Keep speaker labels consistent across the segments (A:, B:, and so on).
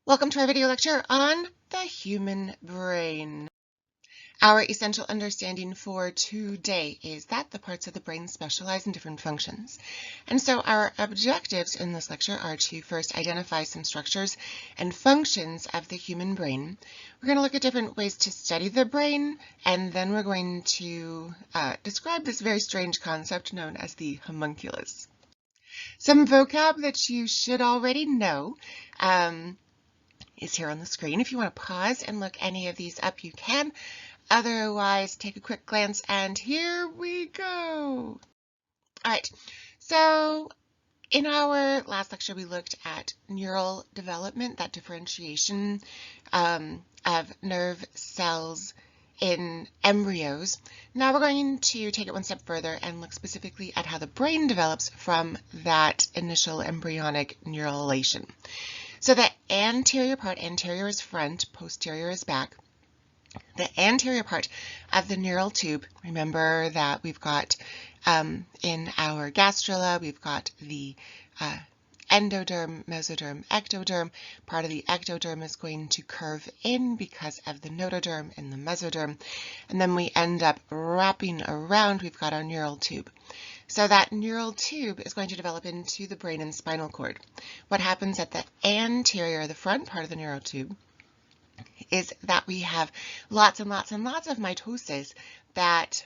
A: Welcome to our video lecture on the human brain. Our essential understanding for today is that the parts of the brain specialize in different functions. And so our objectives in this lecture are to first identify some structures and functions of the human brain. We're going to look at different ways to study the brain, and then we're going to describe this very strange concept known as the homunculus. Some vocab that you should already know. Is here on the screen. If you want to pause and look any of these up, you can. Otherwise, take a quick glance, and here we go. All right, so in our last lecture, we looked at neural development, that differentiation of nerve cells in embryos. Now we're going to take it one step further and look specifically at how the brain develops from that initial embryonic neuralization. So the anterior part, anterior is front, posterior is back. The anterior part of the neural tube, remember that we've got in our gastrula, we've got the endoderm, mesoderm, ectoderm. Part of the ectoderm is going to curve in because of the notoderm and the mesoderm. And then we end up wrapping around, we've got our neural tube. So that neural tube is going to develop into the brain and spinal cord. What happens at the anterior, the front part of the neural tube, is that we have lots and lots and lots of mitosis that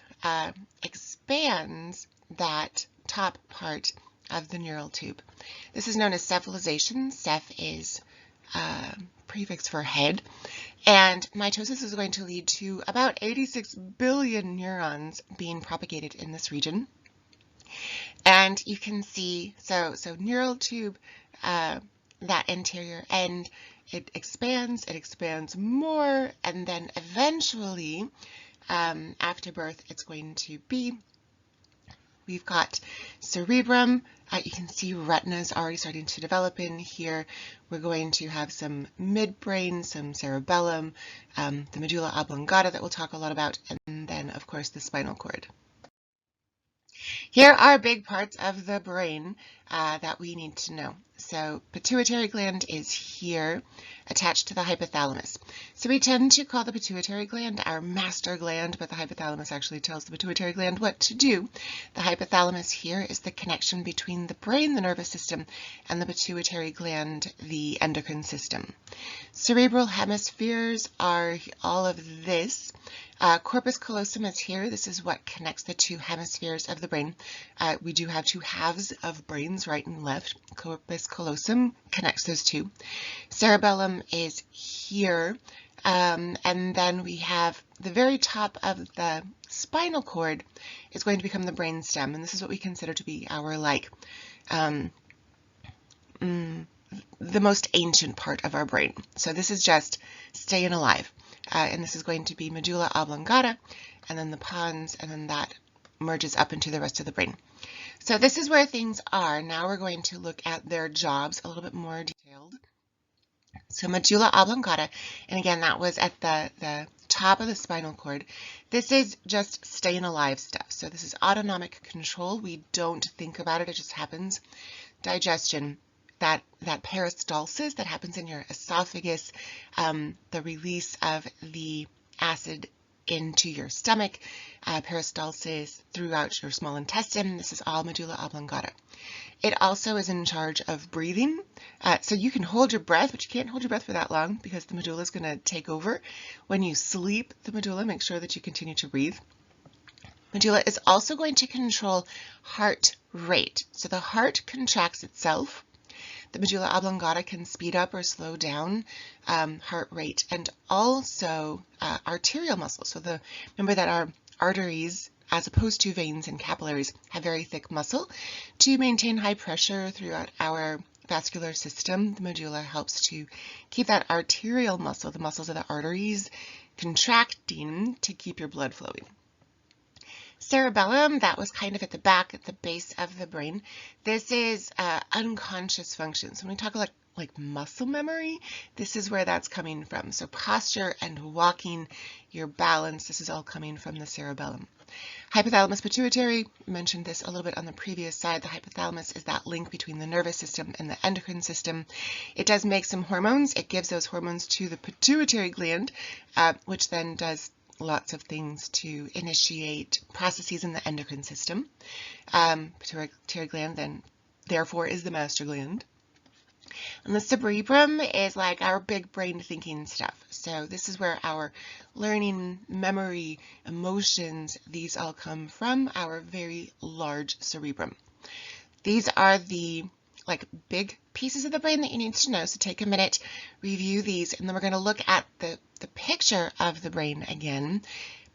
A: expands that top part of the neural tube. This is known as cephalization. Ceph is prefix for head. And mitosis is going to lead to about 86 billion neurons being propagated in this region. And you can see, so neural tube, that anterior end, it expands more, and then eventually, after birth, it's going to be, we've got cerebrum. You can see retinas already starting to develop in here. We're going to have some midbrain, some cerebellum, the medulla oblongata that we'll talk a lot about, and then, of course, the spinal cord. Here are big parts of the brain that we need to know. So pituitary gland is here, attached to the hypothalamus. So we tend to call the pituitary gland our master gland, but the hypothalamus actually tells the pituitary gland what to do. The hypothalamus here is the connection between the brain, the nervous system, and the pituitary gland, the endocrine system. Cerebral hemispheres are all of this. Corpus callosum is here. This is what connects the two hemispheres of the brain. We do have two halves of brains, right and left. Corpus callosum connects those two. Cerebellum is here. And then we have the very top of the spinal cord is going to become the brain stem. And this is what we consider to be our, the most ancient part of our brain. So this is just staying alive. And this is going to be medulla oblongata, and then the pons, and then that merges up into the rest of the brain. So this is where things are. Now we're going to look at their jobs a little bit more detailed. So medulla oblongata, and again, that was at the top of the spinal cord. This is just staying alive stuff. So this is autonomic control. We don't think about it. It just happens. Digestion. That peristalsis that happens in your esophagus, the release of the acid into your stomach, peristalsis throughout your small intestine. This is all medulla oblongata. It also is in charge of breathing. So you can hold your breath, but you can't hold your breath for that long because the medulla is going to take over. When you sleep, the medulla makes sure that you continue to breathe. Medulla is also going to control heart rate. So the heart contracts itself. The medulla oblongata can speed up or slow down heart rate, and also arterial muscle. So remember that our arteries, as opposed to veins and capillaries, have very thick muscle. To maintain high pressure throughout our vascular system, the medulla helps to keep that arterial muscle, the muscles of the arteries, contracting to keep your blood flowing. Cerebellum, that was kind of at the back, at the base of the brain. This is unconscious functions. When we talk like muscle memory, this is where that's coming from. So posture and walking, your balance, this is all coming from the cerebellum. Hypothalamus pituitary, mentioned this a little bit on the previous slide. The hypothalamus is that link between the nervous system and the endocrine system. It does make some hormones. It gives those hormones to the pituitary gland, which then does lots of things to initiate processes in the endocrine system. Pituitary gland then therefore is the master gland. And the cerebrum is like our big brain thinking stuff. So this is where our learning, memory, emotions, these all come from our very large cerebrum. These are the big pieces of the brain that you need to know. So take a minute, review these, and then we're going to look at the picture of the brain again.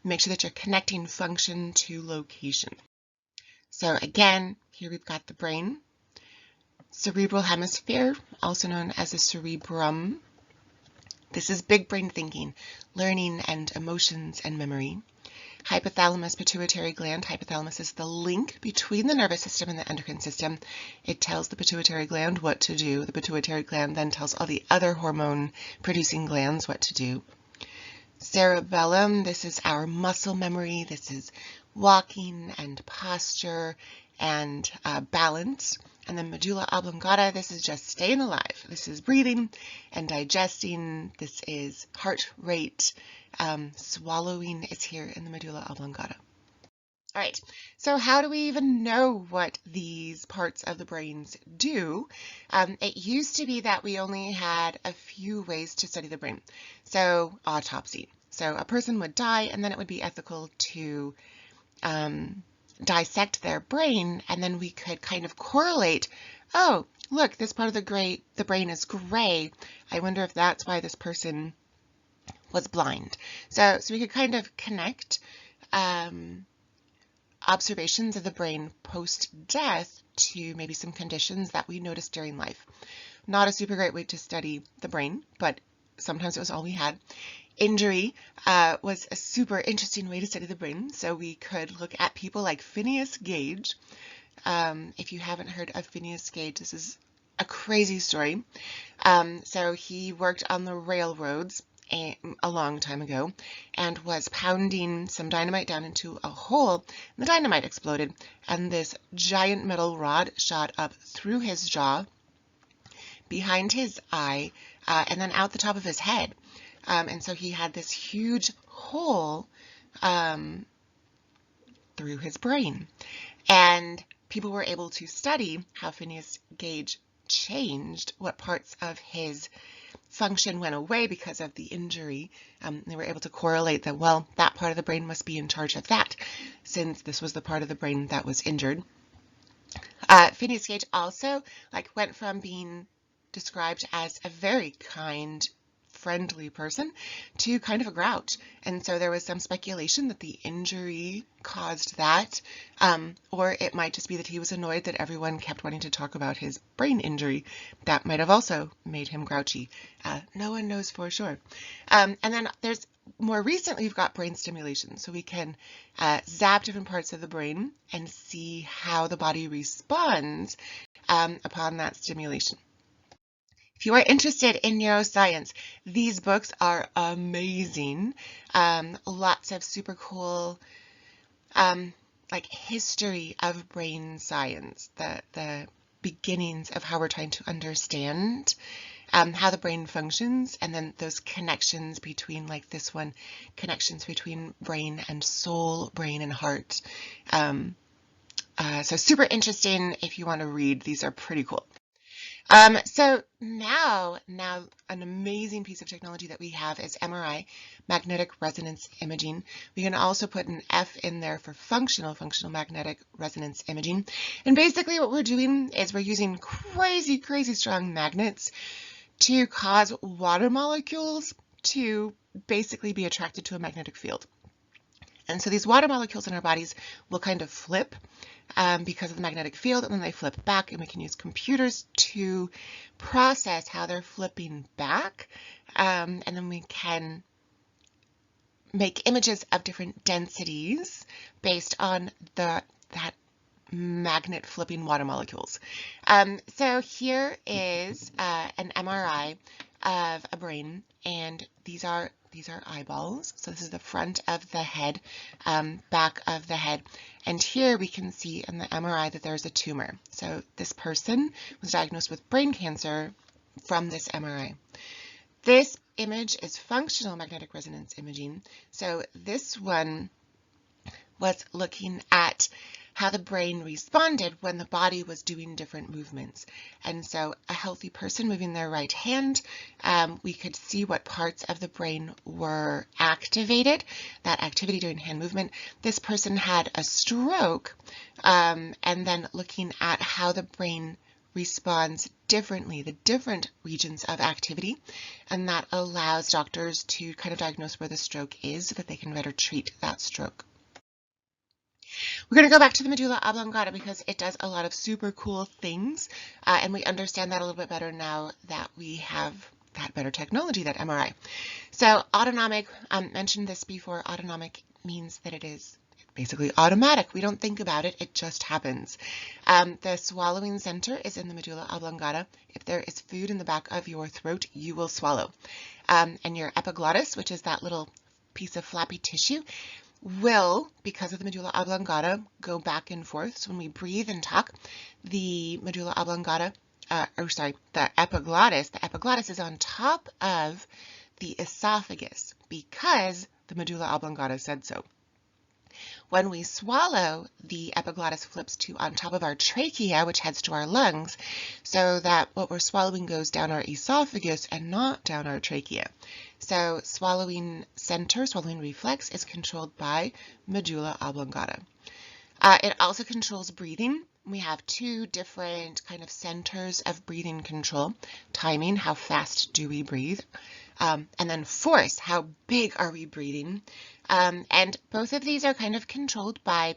A: Make sure that you're connecting function to location. So again, here we've got the brain. Cerebral hemisphere, also known as the cerebrum. This is big brain thinking, learning and emotions and memory. Hypothalamus pituitary gland. Hypothalamus is the link between the nervous system and the endocrine system. It tells the pituitary gland what to do. The pituitary gland then tells all the other hormone producing glands what to do. Cerebellum, this is our muscle memory. This is walking and posture and balance. And then medulla oblongata, this is just staying alive. This is breathing and digesting. This is heart rate. Swallowing is here in the medulla oblongata. All right, so how do we even know what these parts of the brains do? It used to be that we only had a few ways to study the brain. So autopsy. So a person would die, and then it would be ethical to dissect their brain, and then we could kind of correlate, oh, look, this part of the brain is gray. I wonder if that's why this person was blind. So we could kind of connect observations of the brain post-death to maybe some conditions that we noticed during life. Not a super great way to study the brain, but sometimes it was all we had. Injury was a super interesting way to study the brain. So we could look at people like PHINEAS GAGE. If you haven't heard of PHINEAS GAGE, this is a crazy story. So he worked on the railroads a long time ago and was pounding some dynamite down into a hole. And the dynamite exploded, and this giant metal rod shot up through his jaw, behind his eye, and then out the top of his head. And so he had this huge hole through his brain. And people were able to study how PHINEAS GAGE changed, what parts of his function went away because of the injury. They were able to correlate that, well, that part of the brain must be in charge of that, since this was the part of the brain that was injured. PHINEAS GAGE also went from being described as a very kind, friendly person to kind of a grouch. And so there was some speculation that the injury caused that, or it might just be that he was annoyed that everyone kept wanting to talk about his brain injury. That might have also made him grouchy. No one knows for sure. And then there's more recently, we've got brain stimulation. So we can zap different parts of the brain and see how the body responds upon that stimulation. If you are interested in neuroscience, these books are amazing. Lots of super cool history of brain science, the beginnings of how we're trying to understand how the brain functions, and then those connections between, this one, connections between brain and soul, brain and heart. So super interesting if you want to read. These are pretty cool. So now an amazing piece of technology that we have is MRI, magnetic resonance imaging. We can also put an F in there for functional magnetic resonance imaging. And basically what we're doing is we're using crazy, crazy strong magnets to cause water molecules to basically be attracted to a magnetic field. And so these water molecules in our bodies will kind of flip because of the magnetic field, and then they flip back, and we can use computers to process how they're flipping back, and then we can make images of different densities based on that magnet flipping water molecules. So here is an MRI of a brain, and these are these are eyeballs. So this is the front of the head, back of the head. And here we can see in the MRI that there's a tumor. So this person was diagnosed with brain cancer from this MRI. This image is functional magnetic resonance imaging. So this one was looking at how the brain responded when the body was doing different movements. And so a healthy person moving their right hand, we could see what parts of the brain were activated, that activity during hand movement. This person had a stroke, and then looking at how the brain responds differently, the different regions of activity, and that allows doctors to kind of diagnose where the stroke is so that they can better treat that stroke. We're going to go back to the medulla oblongata because it does a lot of super cool things, and we understand that a little bit better now that we have that better technology, that MRI. So autonomic, mentioned this before, autonomic means that it is basically automatic. We don't think about it, it just happens. The swallowing center is in the medulla oblongata. If there is food in the back of your throat, you will swallow. And your epiglottis, which is that little piece of flappy tissue, will, because of the medulla oblongata, go back and forth. So when we breathe and talk, the medulla oblongata, the epiglottis is on top of the esophagus because the medulla oblongata said so. When we swallow, the epiglottis flips to on top of our trachea, which heads to our lungs, so that what we're swallowing goes down our esophagus and not down our trachea. So swallowing center, swallowing reflex, is controlled by medulla oblongata. It also controls breathing. We have two different kind of centers of breathing control. Timing, how fast do we breathe? And then force, how big are we breathing? And both of these are kind of controlled by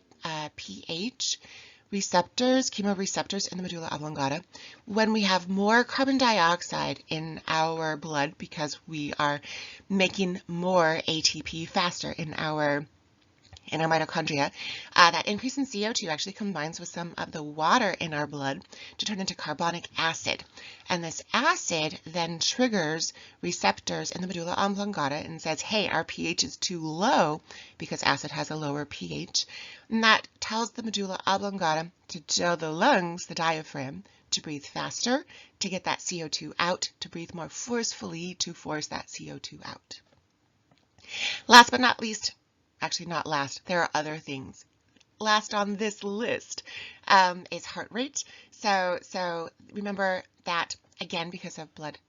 A: pH receptors, chemoreceptors in the medulla oblongata. When we have more carbon dioxide in our blood because we are making more ATP faster in our mitochondria, that increase in CO2 actually combines with some of the water in our blood to turn into carbonic acid. And this acid then triggers receptors in the medulla oblongata and says, hey, our pH is too low because acid has a lower pH. And that tells the medulla oblongata to tell the lungs, the diaphragm, to breathe faster, to get that CO2 out, to breathe more forcefully, to force that CO2 out. Last but not least, actually not last, there are other things. Last on this list is heart rate. So remember that, again, because of blood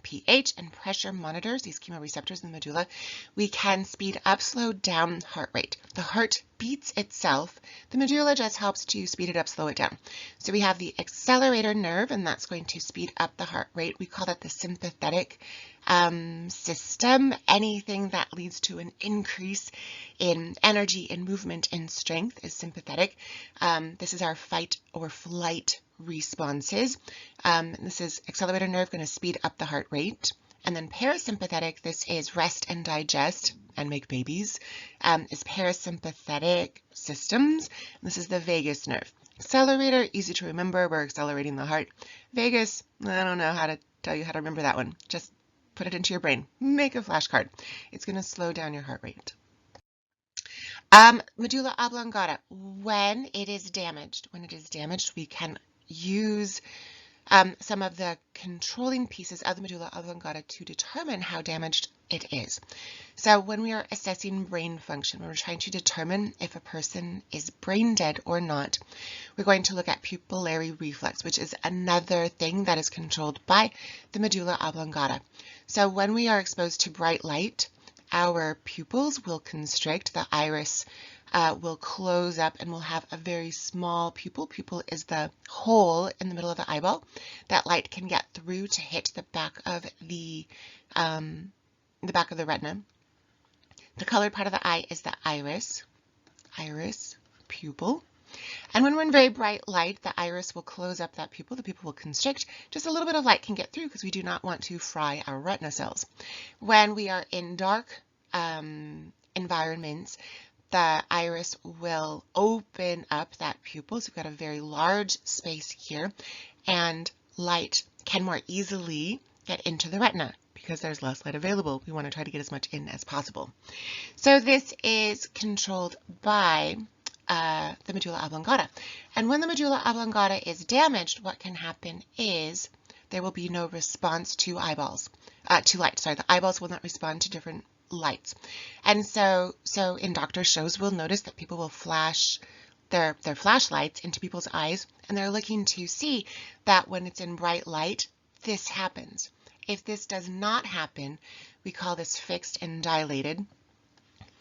A: pH and pressure monitors, these chemoreceptors in the medulla, we can speed up, slow down heart rate. The heart beats itself. The medulla just helps to speed it up, slow it down. So we have the accelerator nerve, and that's going to speed up the heart rate. We call that the sympathetic system. Anything that leads to an increase in energy, in movement, in strength is sympathetic. This is our fight or flight responses. This is accelerator nerve, going to speed up the heart rate. And then parasympathetic, this is rest and digest and make babies, is parasympathetic systems. And this is the vagus nerve. Accelerator, easy to remember, we're accelerating the heart. Vagus, I don't know how to tell you how to remember that one. Just put it into your brain. Make a flashcard. It's going to slow down your heart rate. Medulla oblongata, when it is damaged, we can use some of the controlling pieces of the medulla oblongata to determine how damaged it is. So when we are assessing brain function, when we're trying to determine if a person is brain dead or not, we're going to look at pupillary reflex, which is another thing that is controlled by the medulla oblongata. So when we are exposed to bright light, our pupils will constrict, the iris will close up, and we'll have a very small pupil. Pupil is the hole in the middle of the eyeball that light can get through to hit the back of the retina. The colored part of the eye is the iris pupil. And when we're in very bright light, the iris will close up that pupil. The pupil will constrict. Just a little bit of light can get through because we do not want to fry our retina cells. When we are in dark environments, the iris will open up that pupil. So we've got a very large space here, and light can more easily get into the retina because there's less light available. We want to try to get as much in as possible. So this is controlled by the medulla oblongata. And when the medulla oblongata is damaged, what can happen is there will be no response to light. Sorry, the eyeballs will not respond to different lights. And so in doctor shows, we'll notice that people will flash their flashlights into people's eyes, and they're looking to see that when it's in bright light, this happens. If this does not happen, we call this fixed and dilated.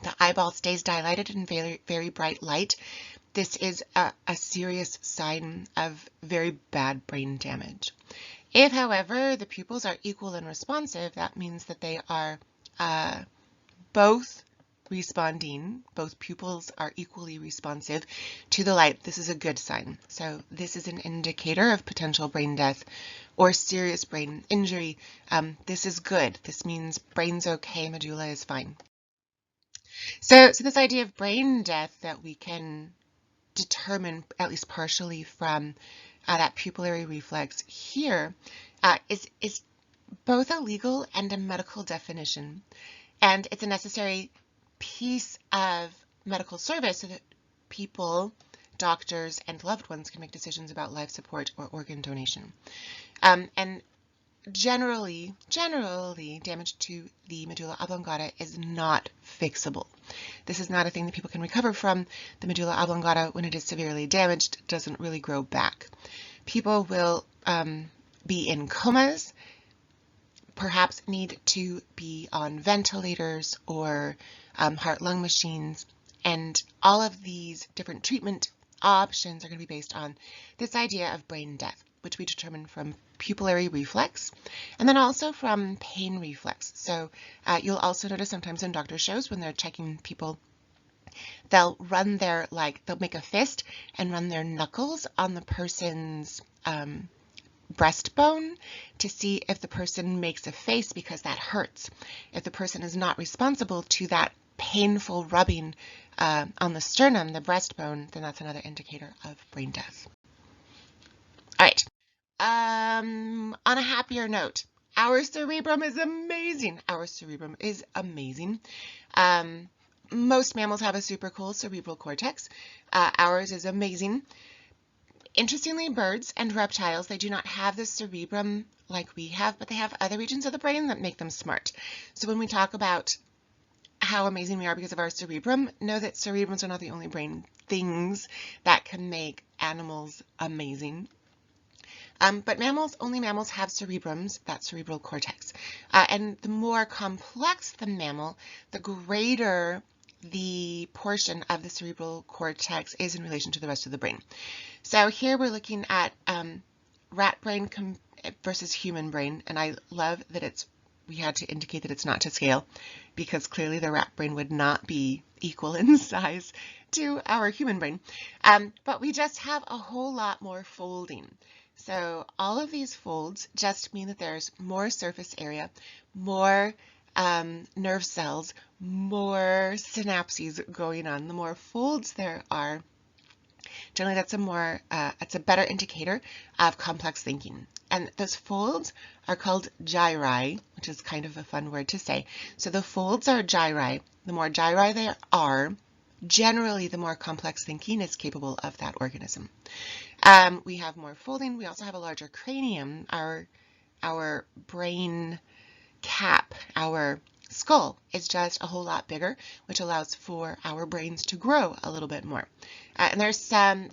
A: The eyeball stays dilated in very, very bright light. This is a serious sign of very bad brain damage. If, however, the pupils are equal and responsive, that means that they are both pupils are equally responsive to the light. This is a good sign. So this is an indicator of potential brain death or serious brain injury. This is good. This means brain's okay, medulla is fine. So this idea of brain death that we can determine, at least partially, from that pupillary reflex here is both a legal and a medical definition. And it's a necessary piece of medical service so that people, doctors, and loved ones can make decisions about life support or organ donation. And generally, damage to the medulla oblongata is not fixable. This is not a thing that people can recover from. The medulla oblongata, when it is severely damaged, doesn't really grow back. People will be in comas, perhaps need to be on ventilators or heart-lung machines, and all of these different treatment options are going to be based on this idea of brain death, which we determine from pupillary reflex and then also from pain reflex. So you'll also notice sometimes in doctor shows when they're checking people, they'll make a fist and run their knuckles on the person's breastbone to see if the person makes a face because that hurts. If the person is not responsible to that painful rubbing on the sternum, the breastbone, then that's another indicator of brain death. All right. On a happier note, our cerebrum is amazing. Most mammals have a super cool cerebral cortex. Ours is amazing. Interestingly, birds and reptiles, they do not have the cerebrum like we have, but they have other regions of the brain that make them smart. So when we talk about how amazing we are because of our cerebrum, know that cerebrums are not the only brain things that can make animals amazing. But only mammals have cerebrums, that cerebral cortex. And the more complex the mammal, the greater the portion of the cerebral cortex is in relation to the rest of the brain. So here we're looking at rat brain versus human brain, and I love that we had to indicate that it's not to scale, because clearly the rat brain would not be equal in size to our human brain. But we just have a whole lot more folding. So all of these folds just mean that there's more surface area, more nerve cells, more synapses going on. The more folds there are, generally that's a better indicator of complex thinking. And those folds are called gyri, which is kind of a fun word to say. So the folds are gyri. The more gyri there are, generally the more complex thinking is capable of that organism. We have more folding. We also have a larger cranium. Our brain cap, our skull, is just a whole lot bigger, which allows for our brains to grow a little bit more. And there's some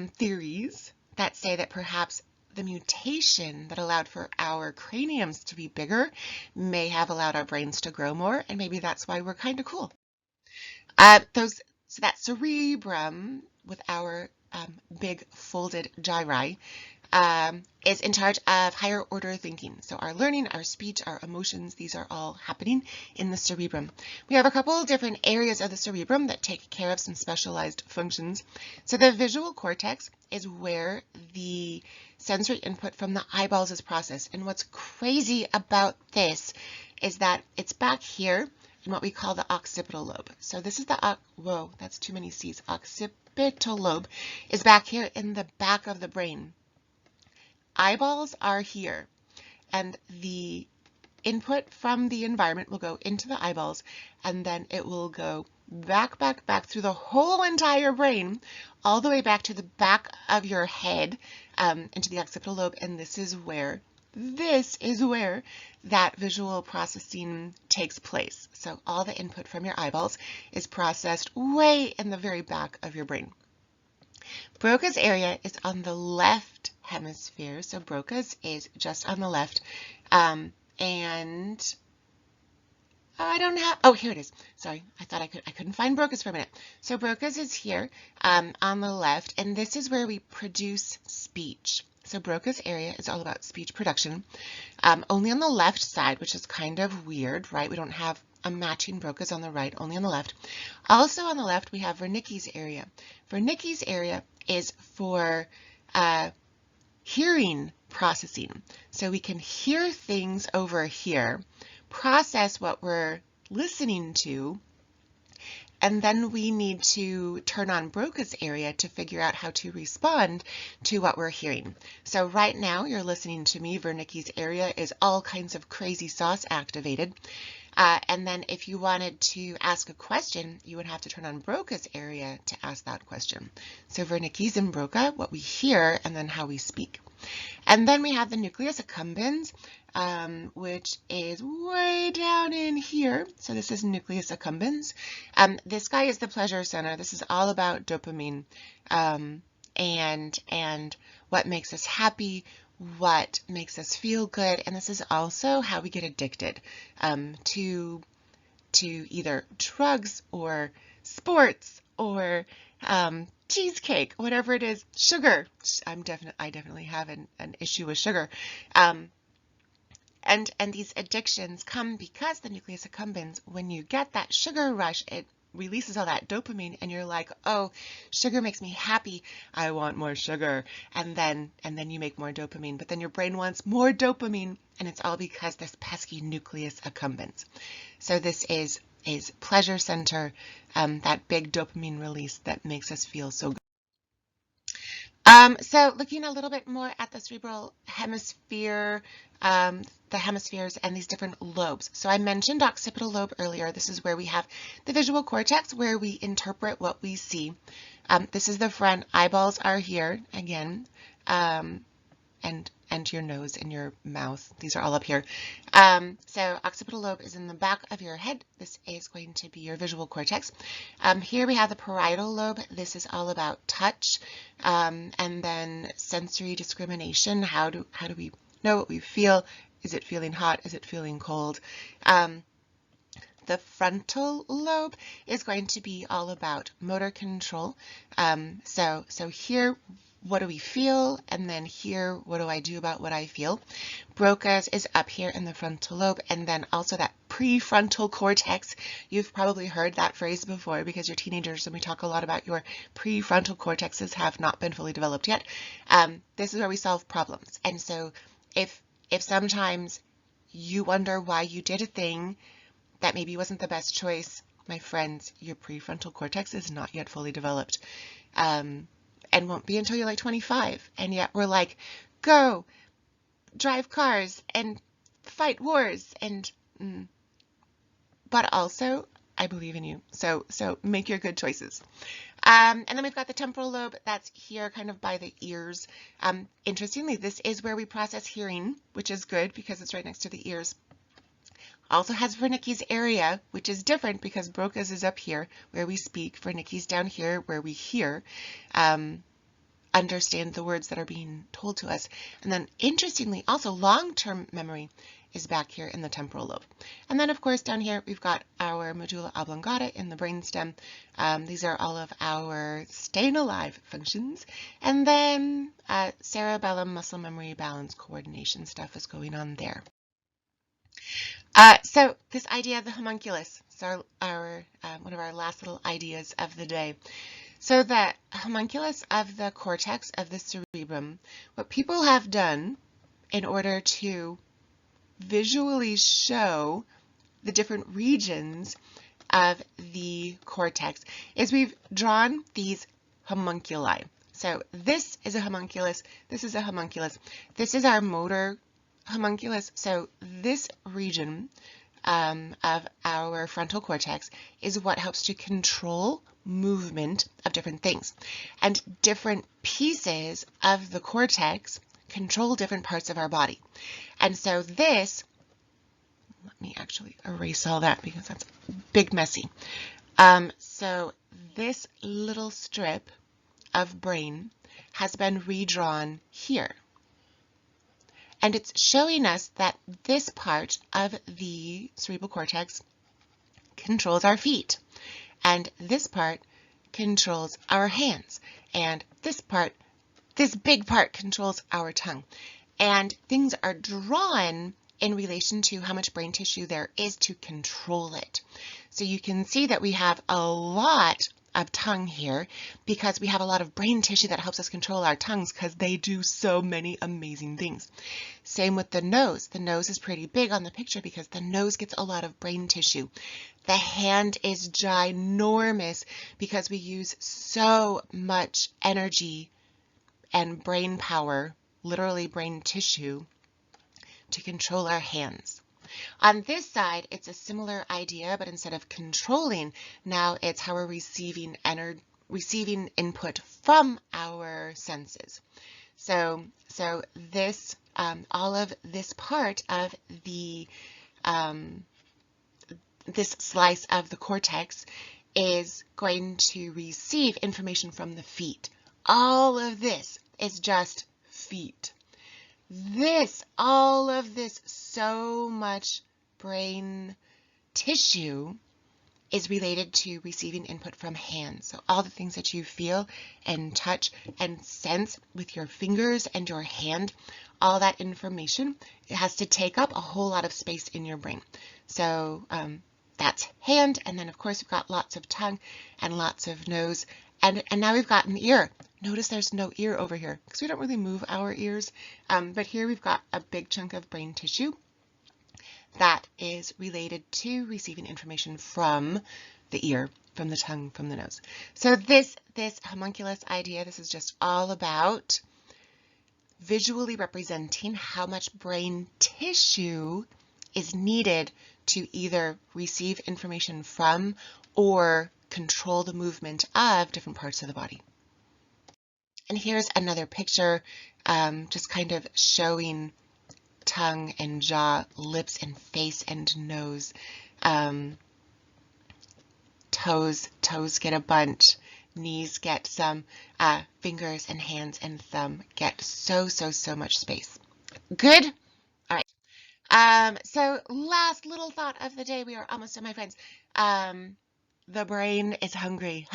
A: theories that say that perhaps the mutation that allowed for our craniums to be bigger may have allowed our brains to grow more, and maybe that's why we're kind of cool. So that cerebrum with our big folded gyri is in charge of higher order thinking. So our learning, our speech, our emotions, these are all happening in the cerebrum. We have a couple of different areas of the cerebrum that take care of some specialized functions. So the visual cortex is where the sensory input from the eyeballs is processed. And what's crazy about this is that it's back here in what we call the occipital lobe. So this is whoa, that's too many C's. Occipital lobe is back here in the back of the brain. eyeballs are here, and the input from the environment will go into the eyeballs, and then it will go back through the whole entire brain, all the way back to the back of your head, into the occipital lobe, and this is where that visual processing takes place. So all the input from your eyeballs is processed way in the very back of your brain. Broca's area is on the left hemisphere, so Broca's is just on the left, and I don't have, oh, here it is. Sorry, I thought I couldn't find Broca's for a minute. So Broca's is here on the left, and this is where we produce speech. So Broca's area is all about speech production, only on the left side, which is kind of weird, right? We don't have a matching Broca's on the right, only on the left. Also on the left, we have Wernicke's area. Wernicke's area is for hearing processing. So we can hear things over here, process what we're listening to, and then we need to turn on Broca's area to figure out how to respond to what we're hearing. So right now you're listening to me. Wernicke's area is all kinds of crazy sauce activated. And then if you wanted to ask a question, you would have to turn on Broca's area to ask that question. So Wernicke's and Broca, what we hear, and then how we speak. And then we have the nucleus accumbens, which is way down in here. So this is nucleus accumbens. This guy is the pleasure center. This is all about dopamine, and what makes us happy, what makes us feel good, and this is also how we get addicted to either drugs or sports or cheesecake, whatever it is, sugar. I definitely have an issue with sugar. And these addictions come because the nucleus accumbens, when you get that sugar rush, it releases all that dopamine, and you're like, oh, sugar makes me happy, I want more sugar, and then you make more dopamine, but then your brain wants more dopamine, and it's all because this pesky nucleus accumbens. So this is pleasure center, that big dopamine release that makes us feel so good. So looking a little bit more at the cerebral hemisphere, the hemispheres and these different lobes. So I mentioned occipital lobe earlier. This is where we have the visual cortex, where we interpret what we see. This is the front. Eyeballs are here again, and your nose and your mouth. These are all up here. So occipital lobe is in the back of your head. This is going to be your visual cortex. Here we have the parietal lobe. This is all about touch, and then sensory discrimination. How do we know what we feel? Is it feeling hot? Is it feeling cold? The frontal lobe is going to be all about motor control. So here, what do we feel? And then here, what do I do about what I feel? Broca's is up here in the frontal lobe, and then also that prefrontal cortex. You've probably heard that phrase before because you're teenagers and we talk a lot about your prefrontal cortexes have not been fully developed yet. This is where we solve problems. And so if sometimes you wonder why you did a thing that maybe wasn't the best choice, my friends, your prefrontal cortex is not yet fully developed, and won't be until you're like 25. And yet we're like, go drive cars and fight wars, and but also I believe in you. So make your good choices. And then we've got the temporal lobe that's here kind of by the ears. Interestingly, this is where we process hearing, which is good because it's right next to the ears. Also has Wernicke's area, which is different because Broca's is up here where we speak, Wernicke's down here where we hear, understand the words that are being told to us. And then interestingly, also long-term memory is back here in the temporal lobe. And then of course down here we've got our medulla oblongata in the brainstem. These are all of our staying alive functions. And then cerebellum, muscle memory, balance, coordination stuff is going on there. So this idea of the homunculus is our one of our last little ideas of the day. So the homunculus of the cortex of the cerebrum, what people have done in order to visually show the different regions of the cortex is we've drawn these homunculi. So this is a homunculus. This is a homunculus. This is our motor homunculus. So this region of our frontal cortex is what helps to control movement of different things. And different pieces of the cortex control different parts of our body. And so this, let me actually erase all that because that's big messy. So this little strip of brain has been redrawn here. And it's showing us that this part of the cerebral cortex controls our feet, and this part controls our hands, and this big part controls our tongue. And things are drawn in relation to how much brain tissue there is to control it. So you can see that we have a lot of tongue here because we have a lot of brain tissue that helps us control our tongues because they do so many amazing things. Same with the nose. The nose is pretty big on the picture because the nose gets a lot of brain tissue. The hand is ginormous because we use so much energy and brain power, literally brain tissue, to control our hands. On this side, it's a similar idea, but instead of controlling, now it's how we're receiving input from our senses. So this, all of this part of the, this slice of the cortex is going to receive information from the feet. All of this is just feet. All of this, so much brain tissue is related to receiving input from hands. So all the things that you feel and touch and sense with your fingers and your hand, all that information, it has to take up a whole lot of space in your brain. So that's hand, and then of course we've got lots of tongue and lots of nose, and now we've got an ear. Notice there's no ear over here because we don't really move our ears, but here we've got a big chunk of brain tissue that is related to receiving information from the ear, from the tongue, from the nose. So this homunculus idea, this is just all about visually representing how much brain tissue is needed to either receive information from or control the movement of different parts of the body. And here's another picture, just kind of showing tongue and jaw, lips and face and nose. Toes get a bunch, knees get some, fingers and hands and thumb get so much space. Good? All right. So last little thought of the day. We are almost done, my friends. The brain is hungry.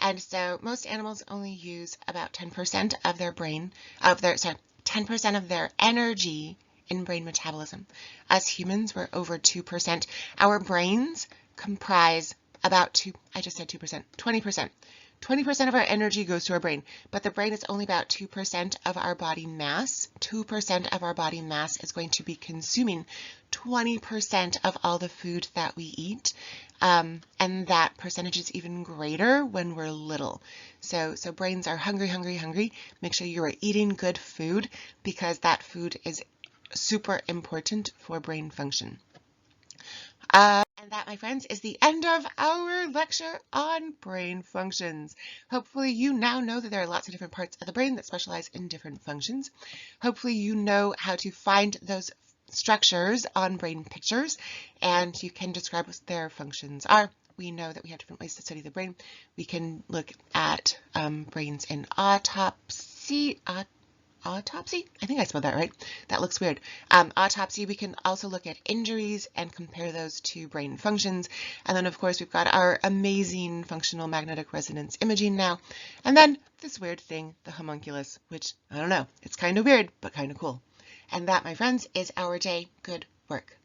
A: And so most animals only use about 10% of their brain, 10% of their energy in brain metabolism. Us humans, we're over 2%. Our brains comprise about 20%. 20% of our energy goes to our brain, but the brain is only about 2% of our body mass. 2% of our body mass is going to be consuming 20% of all the food that we eat, and that percentage is even greater when we're little. So brains are hungry. Make sure you are eating good food because that food is super important for brain function. And that, my friends, is the end of our lecture on brain functions. Hopefully you now know that there are lots of different parts of the brain that specialize in different functions. Hopefully you know how to find those structures on brain pictures, and you can describe what their functions are. We know that we have different ways to study the brain. We can look at brains in autopsy. Autopsy? I think I spelled that right. That looks weird. Autopsy, we can also look at injuries and compare those to brain functions. And then, of course, we've got our amazing functional magnetic resonance imaging now. And then this weird thing, the homunculus, which, I don't know, it's kind of weird, but kind of cool. And that, my friends, is our day. Good work.